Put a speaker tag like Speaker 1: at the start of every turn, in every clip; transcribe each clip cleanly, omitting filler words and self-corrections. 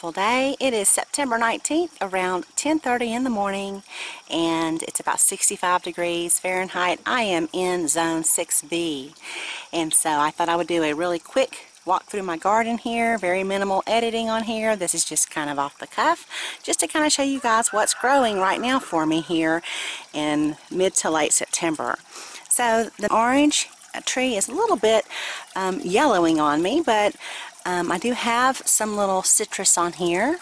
Speaker 1: beautiful day. It is September 19th around 10:30 in the morning, and it's about 65 degrees Fahrenheit. I am in zone 6B, and so I thought I would do a really quick walk through my garden here. Very minimal editing on here. This is just kind of off the cuff, just to kind of show you guys what's growing right now for me here in mid to late September. So the orange tree is a little bit yellowing on me, but I do have some little citrus on here.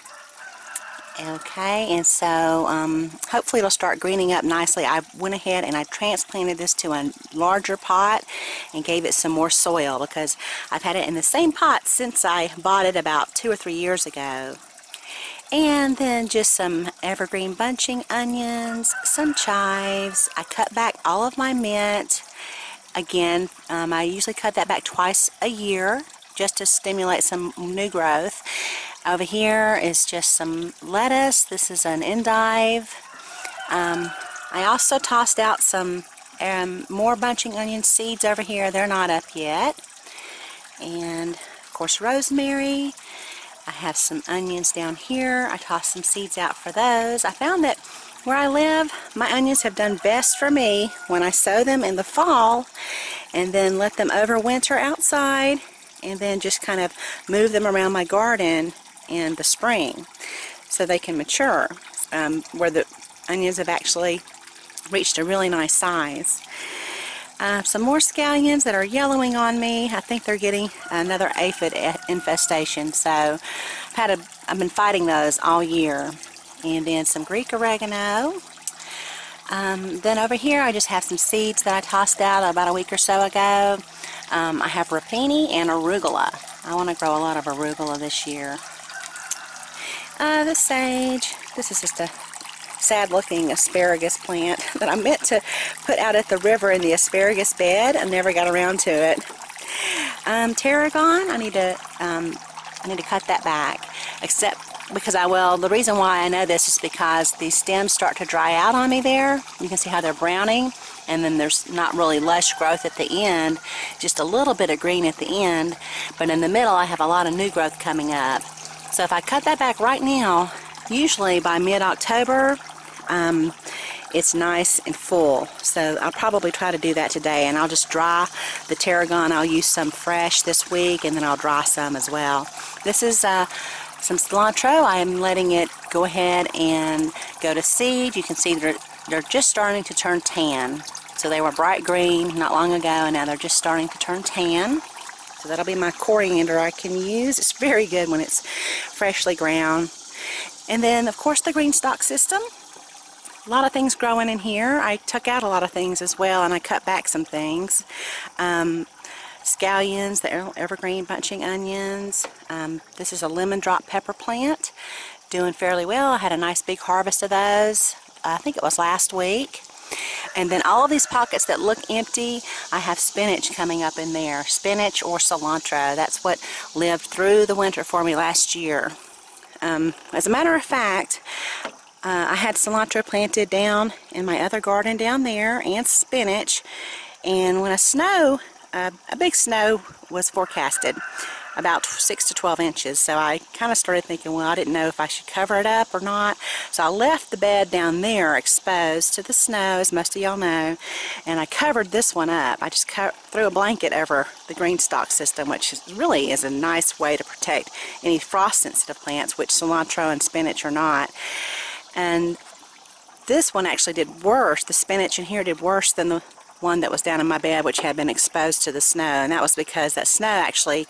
Speaker 1: Okay, and so hopefully it'll start greening up nicely. I went ahead and I transplanted this to a larger pot and gave it some more soil because I've had it in the same pot since I bought it about 2 or 3 years ago. And then just some evergreen bunching onions, some chives. I cut back all of my mint. Again, I usually cut that back twice a year just to stimulate some new growth. Over here is just some lettuce. This is an endive. I also tossed out some more bunching onion seeds over here. They're not up yet. And of course rosemary. I have some onions down here. I tossed some seeds out for those. I found that where I live, my onions have done best for me when I sow them in the fall and then let them overwinter outside and then just kind of move them around my garden in the spring so they can mature, where the onions have actually reached a really nice size. Some more scallions that are yellowing on me. I think they're getting another aphid infestation, so I've been fighting those all year. And then some Greek oregano. Then over here I just have some seeds that I tossed out about a week or so ago. I have rapini and arugula. I want to grow a lot of arugula this year. The sage. This is just a sad looking asparagus plant that I meant to put out at the river in the asparagus bed. I never got around to it. Tarragon, I need to cut that back, except because the reason why I know this is because these stems start to dry out on me there. You can see how they're browning, and then there's not really lush growth at the end, just a little bit of green at the end, but in the middle I have a lot of new growth coming up. So if I cut that back right now, usually by mid-October, it's nice and full. So I'll probably try to do that today, and I'll just dry the tarragon. I'll use some fresh this week, and then I'll dry some as well. This is some cilantro. I am letting it go ahead and go to seed. You can see they're just starting to turn tan. So they were bright green not long ago, and now they're just starting to turn tan. So that'll be my coriander I can use. It's very good when it's freshly ground. And then, of course, the green stalk system. A lot of things growing in here. I took out a lot of things as well, and I cut back some things. Scallions, the evergreen bunching onions. This is a lemon drop pepper plant. Doing fairly well. I had a nice big harvest of those. I think it was last week. And then all of these pockets that look empty, I have spinach coming up in there. Spinach or cilantro. That's what lived through the winter for me last year. As a matter of fact, I had cilantro planted down in my other garden down there, and spinach. And when a big snow was forecasted, about 6 to 12 inches. So I kind of started thinking, well, I didn't know if I should cover it up or not. So I left the bed down there exposed to the snow, as most of y'all know, and I covered this one up. I just threw a blanket over the green stalk system, which really is a nice way to protect any frost-sensitive plants, which cilantro and spinach are not. And this one actually did worse. The spinach in here did worse than the one that was down in my bed, which had been exposed to the snow, and that was because that snow actually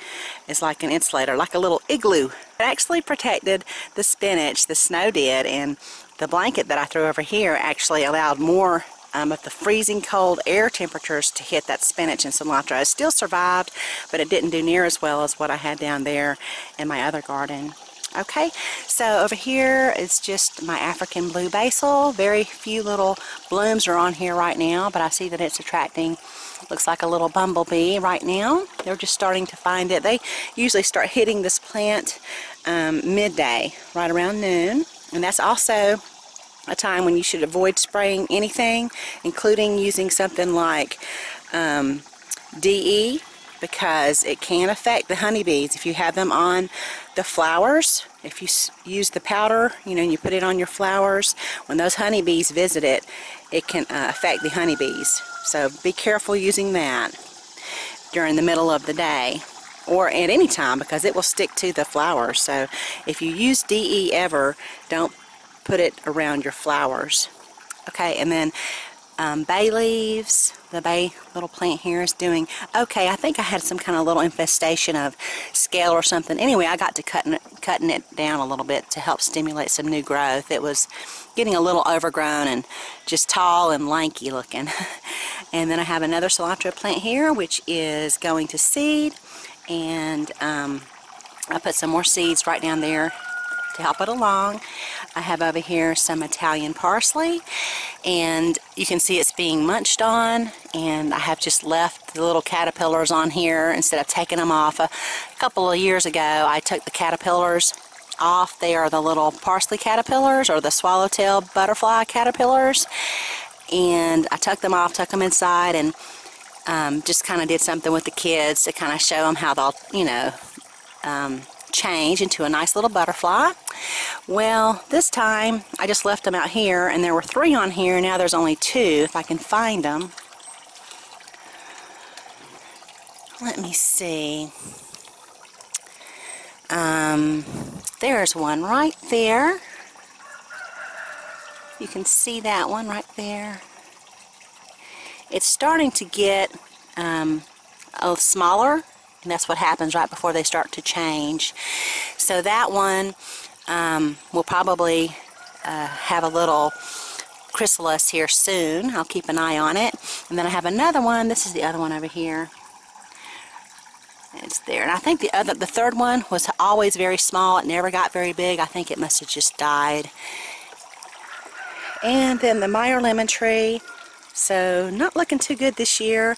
Speaker 1: is like an insulator, like a little igloo. It actually protected the spinach, the snow did, and the blanket that I threw over here actually allowed more of the freezing cold air temperatures to hit that spinach and cilantro. It still survived, but it didn't do near as well as what I had down there in my other garden. Okay, so over here is just my African blue basil. Very few little blooms are on here right now, but I see that it's attracting, looks like a little bumblebee right now. They're just starting to find it. They usually start hitting this plant midday, right around noon, and that's also a time when you should avoid spraying anything, including using something like DE, because it can affect the honeybees. If you have them on the flowers, if you use the powder, you know, and you put it on your flowers, when those honeybees visit it, it can affect the honeybees. So be careful using that during the middle of the day or at any time, because it will stick to the flowers. So if you use DE ever, don't put it around your flowers. Okay, and then bay leaves. The bay little plant here is doing okay. I think I had some kind of little infestation of scale or something. Anyway, I got to cutting it down a little bit to help stimulate some new growth. It was getting a little overgrown and just tall and lanky looking. And then I have another cilantro plant here, which is going to seed, and I put some more seeds right down there to help it along. I have over here some Italian parsley, and you can see it's being munched on, and I have just left the little caterpillars on here instead of taking them off. A couple of years ago I took the caterpillars off. They are the little parsley caterpillars, or the swallowtail butterfly caterpillars, and I took them off, took them inside, and just kind of did something with the kids to kind of show them how they'll, you know, change into a nice little butterfly. Well, this time I just left them out here, and there were 3 on here. Now there's only 2, if I can find them. Let me see. There's one right there. You can see that one right there. It's starting to get smaller, and that's what happens right before they start to change. So that one will probably have a little chrysalis here soon. I'll keep an eye on it. And then I have another one. This is the other one over here. It's there. And I think the third one was always very small. It never got very big. I think it must have just died. And then the Meyer lemon tree. So not looking too good this year.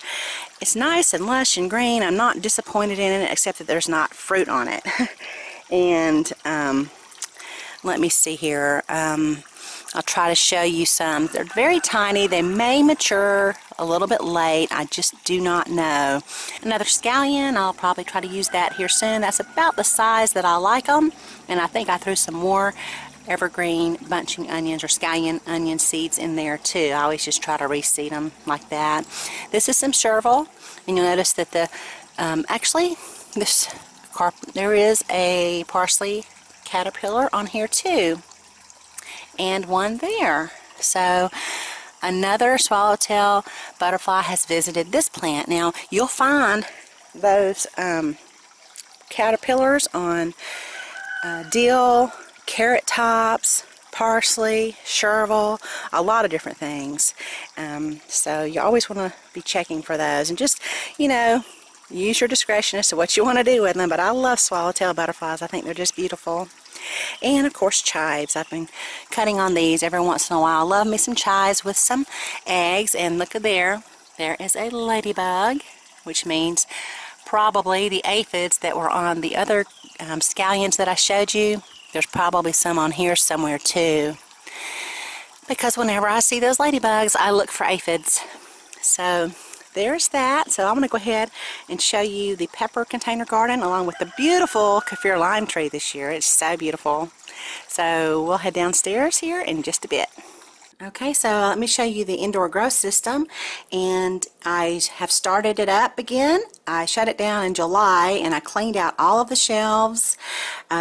Speaker 1: It's nice and lush and green. I'm not disappointed in it, except that there's not fruit on it. And let me see here. I'll try to show you some. They're very tiny. They may mature a little bit late. I just do not know. Another scallion. I'll probably try to use that here soon. That's about the size that I like them. And I think I threw some more evergreen bunching onions or scallion onion seeds in there too. I always just try to reseed them like that. This is some chervil, and you'll notice that the actually there is a parsley caterpillar on here too, and one there. So another swallowtail butterfly has visited this plant. Now you'll find those caterpillars on dill, carrot tops, parsley, chervil, a lot of different things. So you always want to be checking for those, and just, you know, use your discretion as to what you want to do with them. But I love swallowtail butterflies. I think they're just beautiful. And of course chives. I've been cutting on these every once in a while. I love me some chives with some eggs. And look at there. There is a ladybug, which means probably the aphids that were on the other scallions that I showed you. There's probably some on here somewhere too, because whenever I see those ladybugs, I look for aphids. So there's that. So I'm going to go ahead and show you the pepper container garden along with the beautiful Kaffir lime tree this year. It's so beautiful. So we'll head downstairs here in just a bit. Okay, so let me show you the indoor grow system, and I have started it up again. I shut it down in July, and I cleaned out all of the shelves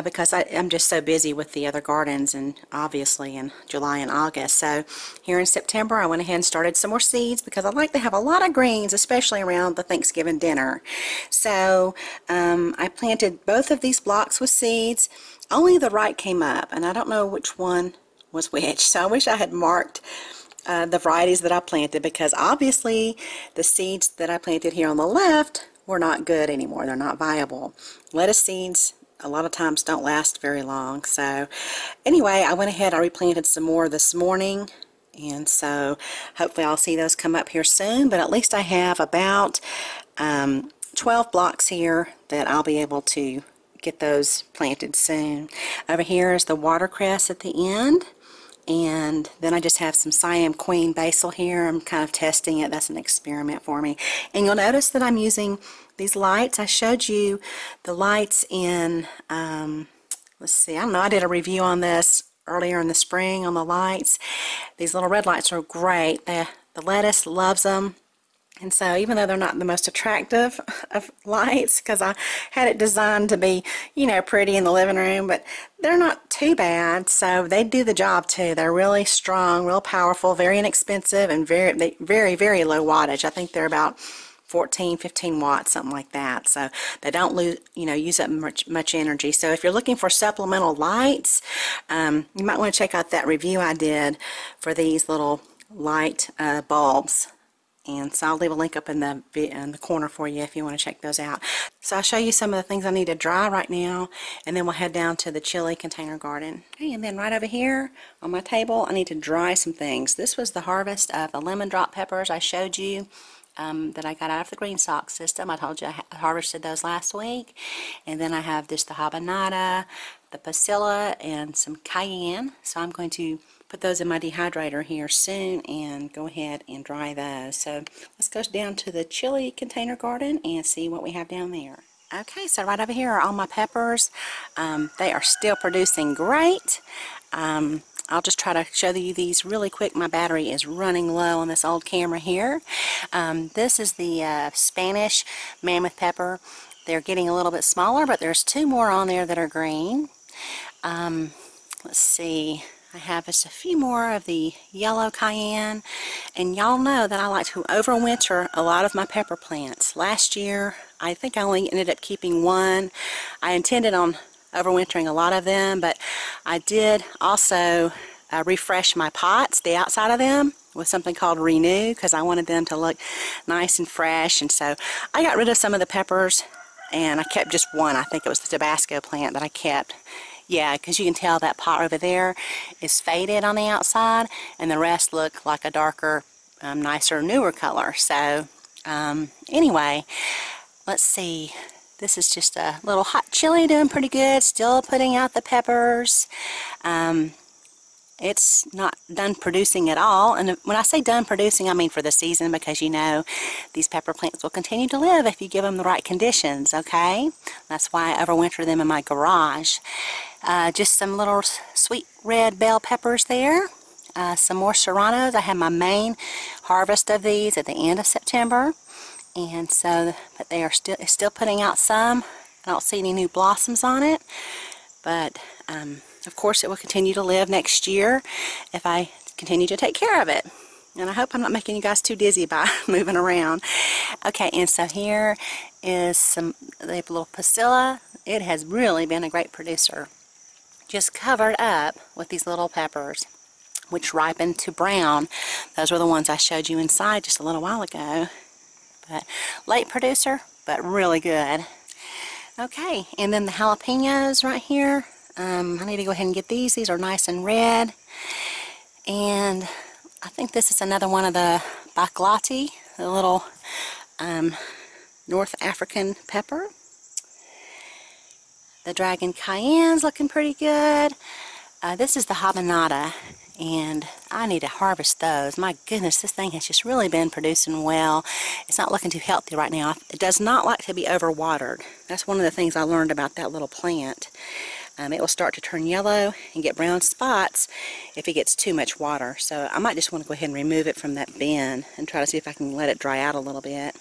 Speaker 1: because I'm just so busy with the other gardens, and obviously in July and August. So here in September I went ahead and started some more seeds because I like to have a lot of greens, especially around the Thanksgiving dinner. So I planted both of these blocks with seeds. Only the right came up, and I don't know which one was which, so I wish I had marked the varieties that I planted, because obviously the seeds that I planted here on the left were not good anymore. They're not viable. Lettuce seeds a lot of times don't last very long. So anyway, I went ahead, I replanted some more this morning, and so hopefully I'll see those come up here soon. But at least I have about 12 blocks here that I'll be able to get those planted soon. Over here is the watercress at the end. And then I just have some Siam Queen basil here. I'm kind of testing it. That's an experiment for me. And you'll notice that I'm using these lights. I showed you the lights in let's see, I don't know, I did a review on this earlier in the spring on the lights. These little red lights are great. The lettuce loves them. And so even though they're not the most attractive of lights, because I had it designed to be, you know, pretty in the living room, but they're not too bad. So they do the job too. They're really strong, real powerful, very inexpensive, and very low wattage. I think they're about 14, 15 watts, something like that. So they don't lose, you know, use up much energy. So if you're looking for supplemental lights, you might want to check out that review I did for these little light bulbs. And so I'll leave a link up in the corner for you if you want to check those out. So I'll show you some of the things I need to dry right now, and then we'll head down to the chili container garden. Okay, and then right over here on my table, I need to dry some things. This was the harvest of the lemon drop peppers I showed you that I got out of the green stalk system. I told you I harvested those last week. And then I have just the habanada, the pasilla, and some cayenne. So I'm going to put those in my dehydrator here soon and go ahead and dry those. So let's go down to the chili container garden and see what we have down there. Okay, so right over here are all my peppers. They are still producing great. I'll just try to show you these really quick. My battery is running low on this old camera here. This is the Spanish mammoth pepper. They're getting a little bit smaller, but there's two more on there that are green. Let's see. I have just a few more of the yellow cayenne, and y'all know that I like to overwinter a lot of my pepper plants. Last year, I think I only ended up keeping one. I intended on overwintering a lot of them, but I did also refresh my pots, the outside of them, with something called Renew, because I wanted them to look nice and fresh. And so I got rid of some of the peppers, and I kept just one. I think it was the Tabasco plant that I kept. Yeah, because you can tell that pot over there is faded on the outside, and the rest look like a darker, nicer, newer color. So anyway, let's see. This is just a little hot chili doing pretty good, still putting out the peppers. It's not done producing at all, and when I say done producing, I mean for the season, because you know these pepper plants will continue to live if you give them the right conditions, okay? That's why I overwinter them in my garage. Just some little sweet red bell peppers there. Some more serranos. I had my main harvest of these at the end of September, and so, but they are still putting out some. I don't see any new blossoms on it, but of course it will continue to live next year if I continue to take care of it. And I hope I'm not making you guys too dizzy by moving around. Okay, and so here is they have a little pasilla. It has really been a great producer. Just covered up with these little peppers, which ripen to brown. Those were the ones I showed you inside just a little while ago. But late producer, but really good. Okay, and then the jalapenos right here. I need to go ahead and get these. These are nice and red. And I think this is another one of the baklati, the little North African pepper. The dragon cayenne's looking pretty good. This is the habanada, and I need to harvest those. My goodness, this thing has just really been producing well. It's not looking too healthy right now. It does not like to be overwatered. That's one of the things I learned about that little plant. It will start to turn yellow and get brown spots if it gets too much water. So I might just want to go ahead and remove it from that bin and try to see if I can let it dry out a little bit.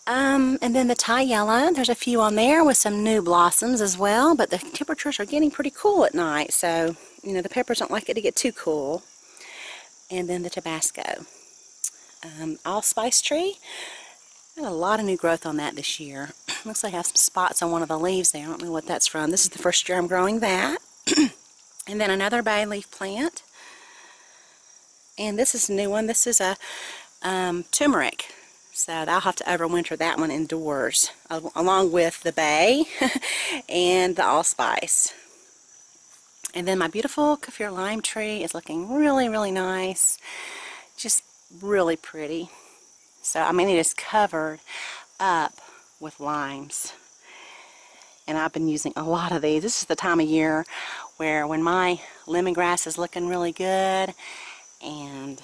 Speaker 1: And then the Thai yellow, there's a few on there with some new blossoms as well, but the temperatures are getting pretty cool at night, so you know the peppers don't like it to get too cool. And then the Tabasco. Allspice tree, got a lot of new growth on that this year. Looks like I have some spots on one of the leaves there. I don't know what that's from. This is the first year I'm growing that. And then another bay leaf plant. And this is a new one. This is a turmeric. So I'll have to overwinter that one indoors, along with the bay and the allspice. And then my beautiful Kaffir lime tree is looking really, really nice. Just really pretty. So, I mean, it is covered up with limes. And I've been using a lot of these. This is the time of year where when my lemongrass is looking really good, and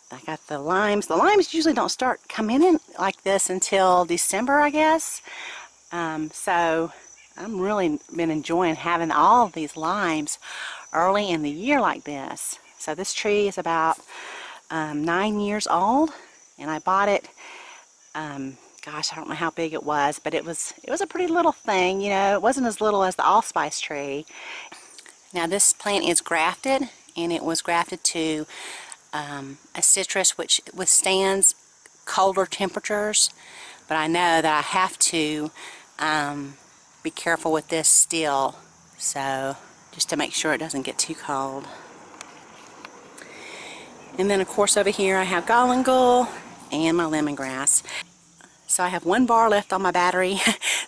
Speaker 1: I got the limes. The limes usually don't start coming in like this until December, I guess. So I'm really been enjoying having all of these limes early in the year like this. So this tree is about 9 years old, and I bought it. Gosh, I don't know how big it was, but it was a pretty little thing. You know, it wasn't as little as the allspice tree. Now this plant is grafted, and it was grafted to a citrus which withstands colder temperatures, but I know that I have to be careful with this still, so just to make sure it doesn't get too cold. And then of course over here I have galangal and my lemongrass. So I have 1 bar left on my battery,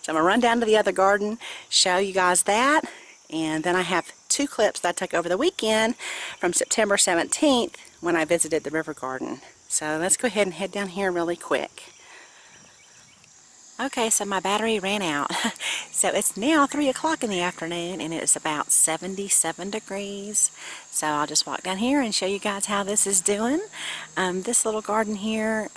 Speaker 1: so I'm going to run down to the other garden, show you guys that, and then I have 2 clips that I took over the weekend from September 17th when I visited the river garden. So let's go ahead and head down here really quick. Okay, so my battery ran out. So it's now 3 o'clock in the afternoon, and it's about 77 degrees. So I'll just walk down here and show you guys how this is doing. This little garden here,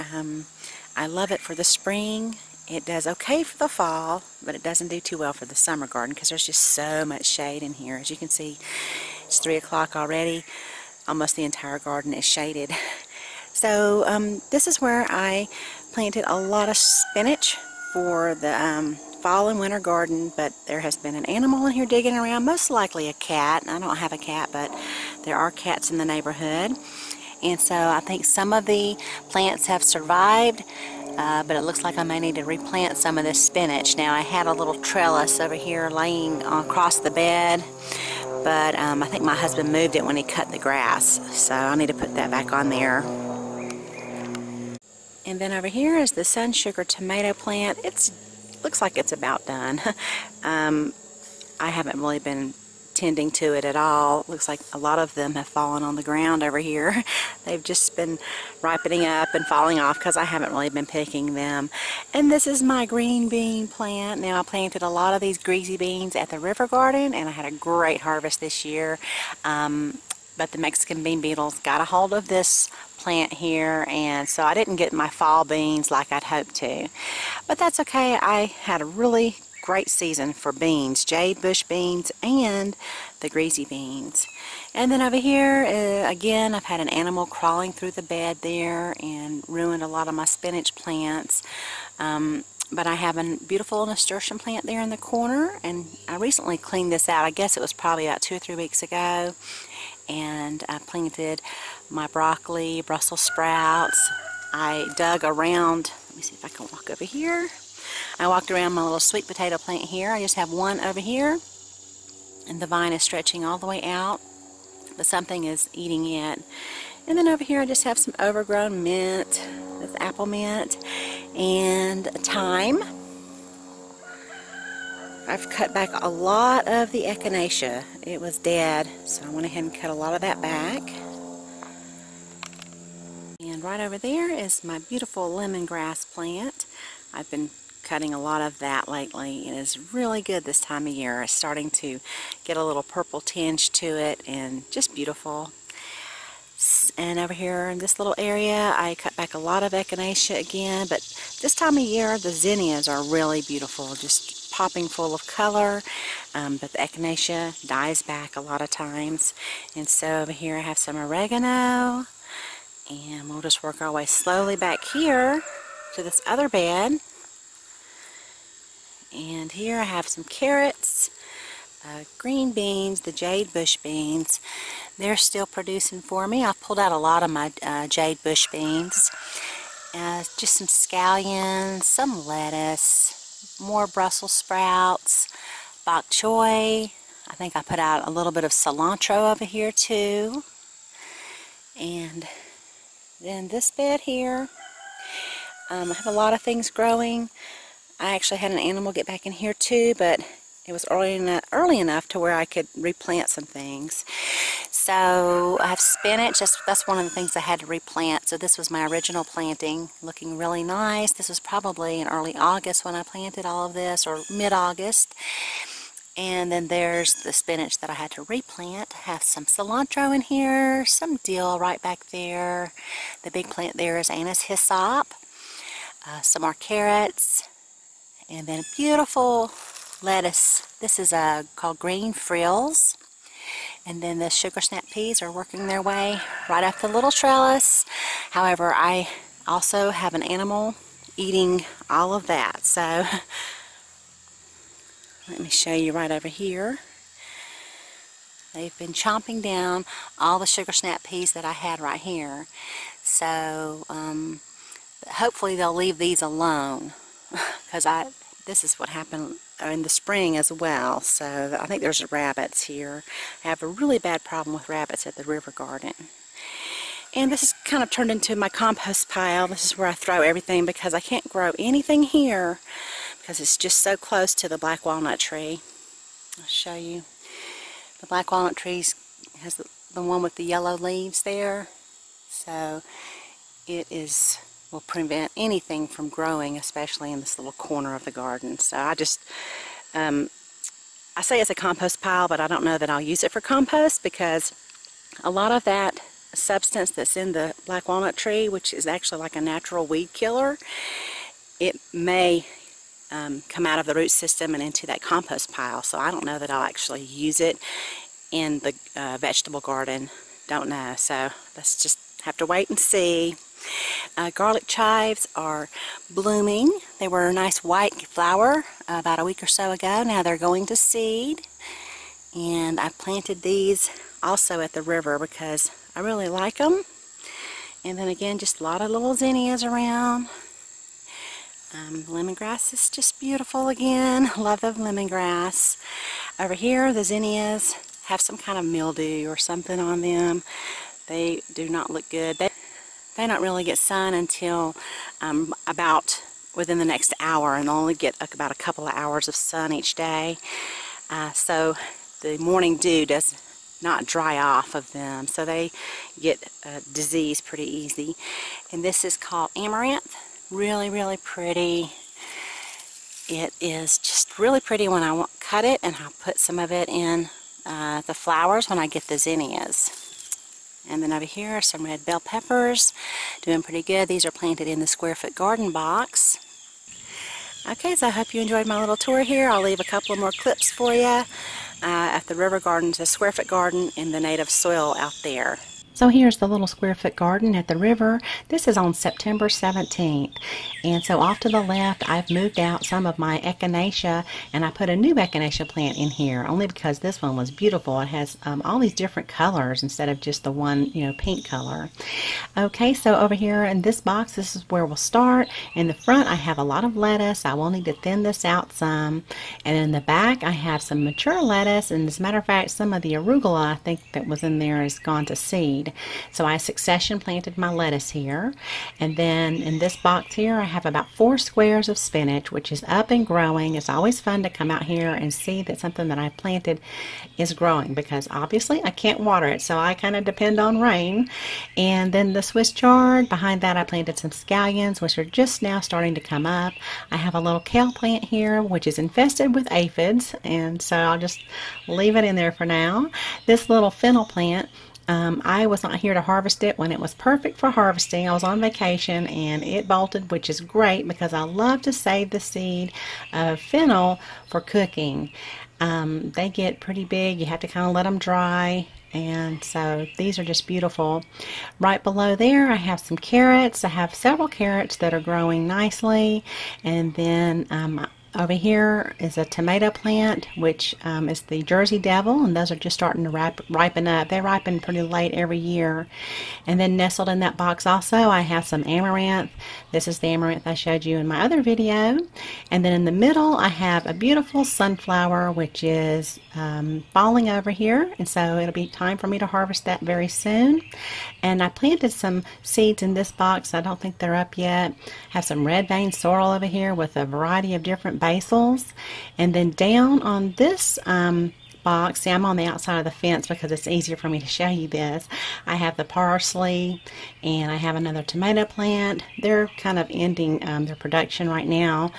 Speaker 1: I love it for the spring. It does okay for the fall, but it doesn't do too well for the summer garden because there's just so much shade in here. As you can see, it's 3 o'clock already. Almost the entire garden is shaded. So this is where I planted a lot of spinach for the fall and winter garden, but there has been an animal in here digging around, most likely a cat. I don't have a cat, but there are cats in the neighborhood. And so I think some of the plants have survived, but it looks like I may need to replant some of this spinach. Now I had a little trellis over here laying across the bed, but I think my husband moved it when he cut the grass, so I need to put that back on there. And then over here is the sun sugar tomato plant. It looks like it's about done. I haven't really been tending to it at all. Looks like a lot of them have fallen on the ground over here. They've just been ripening up and falling off because I haven't really been picking them. And this is my green bean plant. Now I planted a lot of these greasy beans at the river garden, and I had a great harvest this year. But the Mexican bean beetles got a hold of this plant here, and so I didn't get my fall beans like I'd hoped to. But that's okay. I had a really great season for beans, jade bush beans and the greasy beans. And then over here, again, I've had an animal crawling through the bed there and ruined a lot of my spinach plants. But I have a beautiful nasturtium plant there in the corner, and I recently cleaned this out. I guess it was probably about 2 or 3 weeks ago. And I planted my broccoli, Brussels sprouts. I dug around, let me see if I can walk over here. I walked around my little sweet potato plant here. I just have one over here, and the vine is stretching all the way out, but something is eating it. And then over here I just have some overgrown mint, this apple mint, and thyme. I've cut back a lot of the echinacea. It was dead, so I went ahead and cut a lot of that back. And right over there is my beautiful lemongrass plant. I've been cutting a lot of that lately. It is really good this time of year. It's starting to get a little purple tinge to it, and just beautiful. And over here in this little area, I cut back a lot of echinacea again, but this time of year the zinnias are really beautiful, just popping full of color, but the echinacea dies back a lot of times. And so over here I have some oregano, and we'll just work our way slowly back here to this other bed. And here I have some carrots, green beans, the jade bush beans. They're still producing for me. I've pulled out a lot of my jade bush beans. Just some scallions, some lettuce, more Brussels sprouts, bok choy. I think I put out a little bit of cilantro over here too. And then this bed here, I have a lot of things growing. I actually had an animal get back in here too, but it was early enough to where I could replant some things. So I have spinach. That's one of the things I had to replant. So this was my original planting, looking really nice. This was probably in early August when I planted all of this, or mid-August. And then there's the spinach that I had to replant. I have some cilantro in here, some dill right back there. The big plant there is anise hyssop. Some more carrots. And then a beautiful lettuce. This is called green frills. And then the sugar snap peas are working their way right up the little trellis. However, I also have an animal eating all of that. So let me show you right over here. They've been chomping down all the sugar snap peas that I had right here. So hopefully they'll leave these alone, because this is what happened in the spring as well. So I think there's rabbits here. I have a really bad problem with rabbits at the river garden. And this is kind of turned into my compost pile. This is where I throw everything, because I can't grow anything here because it's just so close to the black walnut tree. I'll show you. The black walnut tree has the one with the yellow leaves there. So it will prevent anything from growing, especially in this little corner of the garden. So I just, I say it's a compost pile, but I don't know that I'll use it for compost, because a lot of that substance that's in the black walnut tree, which is actually like a natural weed killer, it may come out of the root system and into that compost pile. So I don't know that I'll actually use it in the vegetable garden. Don't know. So let's just have to wait and see. Garlic chives are blooming. They were a nice white flower about a week or so ago. Now they're going to seed. And I planted these also at the river because I really like them. And then again, just a lot of little zinnias around. Lemongrass is just beautiful again. Love the lemongrass. Over here, the zinnias have some kind of mildew or something on them. They do not look good. They don't really get sun until about within the next hour, and only get about a couple of hours of sun each day. So the morning dew does not dry off of them, so they get disease pretty easy. And this is called amaranth. Really, really pretty. It is just really pretty when I cut it, and I'll put some of it in the flowers when I get the zinnias. And then over here are some red bell peppers, doing pretty good. These are planted in the square foot garden box. Okay, so I hope you enjoyed my little tour here. I'll leave a couple of more clips for you at the river garden, the square foot garden, in the native soil out there. So here's the little square foot garden at the river. This is on September 17th. And so off to the left, I've moved out some of my echinacea, and I put a new echinacea plant in here, only because this one was beautiful. It has all these different colors instead of just the one, pink color. Okay, so over here in this box, this is where we'll start. In the front, I have a lot of lettuce. I will need to thin this out some. And in the back, I have some mature lettuce. And as a matter of fact, some of the arugula, I think, that was in there is gone to seed. So I succession planted my lettuce here. And then in this box here, I have about 4 squares of spinach, which is up and growing. It's always fun to come out here and see that something that I planted is growing, because obviously I can't water it, so I kind of depend on rain. And then the Swiss chard, behind that I planted some scallions, which are just now starting to come up. I have a little kale plant here, which is infested with aphids, and so I'll just leave it in there for now. This little fennel plant, I was not here to harvest it when it was perfect for harvesting. I was on vacation and it bolted, which is great because I love to save the seed of fennel for cooking. They get pretty big. You have to kind of let them dry. And so these are just beautiful. Right below there, I have some carrots. I have several carrots that are growing nicely. And then over here is a tomato plant, which is the Jersey Devil, and those are just starting to ripen up. They ripen pretty late every year. And then nestled in that box also, I have some amaranth. This is the amaranth I showed you in my other video. And then in the middle, I have a beautiful sunflower, which is falling over here, and so it'll be time for me to harvest that very soon. And I planted some seeds in this box. I don't think they're up yet. I have some red vein sorrel over here with a variety of different basils. And then down on this box, see, I'm on the outside of the fence because it's easier for me to show you this. I have the parsley, and I have another tomato plant. They're kind of ending their production right now.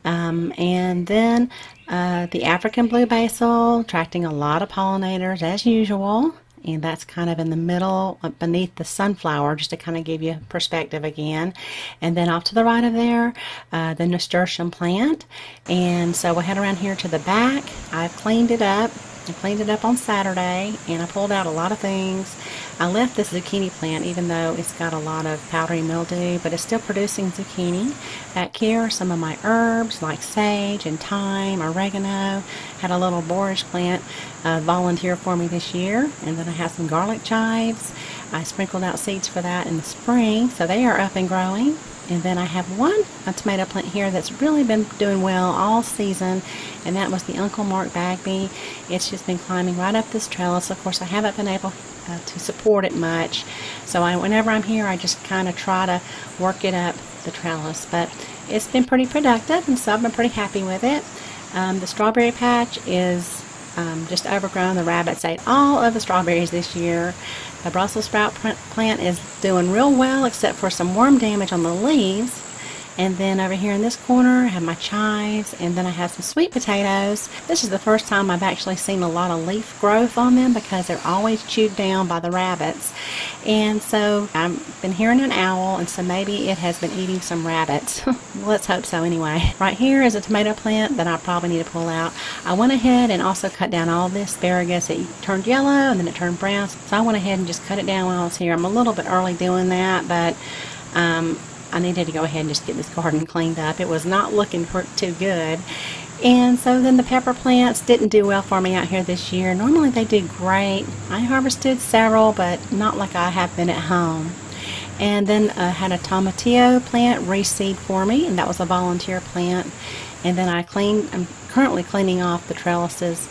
Speaker 1: And then the African blue basil, attracting a lot of pollinators as usual. and that's kind of in the middle beneath the sunflower, just to kind of give you perspective again. And then off to the right of there, the nasturtium plant. And so we'll head around here to the back. I've cleaned it up. I cleaned it up on Saturday, and I pulled out a lot of things. I left this zucchini plant, even though it's got a lot of powdery mildew, but it's still producing zucchini. Back here are some of my herbs like sage and thyme, oregano. Had a little borage plant volunteer for me this year, and then I have some garlic chives. I sprinkled out seeds for that in the spring, so they are up and growing. And then I have a tomato plant here that's really been doing well all season, and that was the Uncle Mark Bagby. It's just been climbing right up this trellis. Of course, I haven't been able to support it much, so whenever I'm here, I just kind of try to work it up the trellis. But it's been pretty productive, and so I've been pretty happy with it. The strawberry patch is just overgrown. The rabbits ate all of the strawberries this year. The Brussels sprout plant is doing real well, except for some worm damage on the leaves. And then over here in this corner, I have my chives, and then I have some sweet potatoes. This is the first time I've actually seen a lot of leaf growth on them, because they're always chewed down by the rabbits. And so I've been hearing an owl, and so maybe it has been eating some rabbits. Let's hope so anyway. Right here is a tomato plant that I probably need to pull out. I went ahead and also cut down all this asparagus. It turned yellow and then it turned brown, so I went ahead and just cut it down while I was here. I'm a little bit early doing that, but I needed to go ahead and just get this garden cleaned up. It was not looking too good. And so then the pepper plants didn't do well for me out here this year. Normally they do great. I harvested several, but not like I have been at home. And then I had a tomatillo plant reseed for me, and that was a volunteer plant. And then I'm currently cleaning off the trellises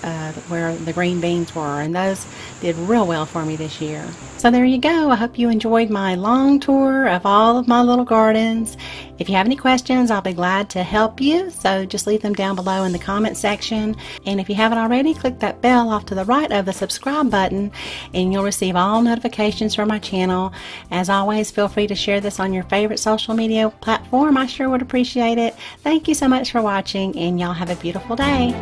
Speaker 1: where the green beans were, and those did real well for me this year. So there you go. I hope you enjoyed my long tour of all of my little gardens. If you have any questions, I'll be glad to help you, so just leave them down below in the comment section. And if you haven't already, click that bell off to the right of the subscribe button, and you'll receive all notifications from my channel. As always, feel free to share this on your favorite social media platform. I sure would appreciate it. Thank you so much for watching, and y'all have a beautiful day.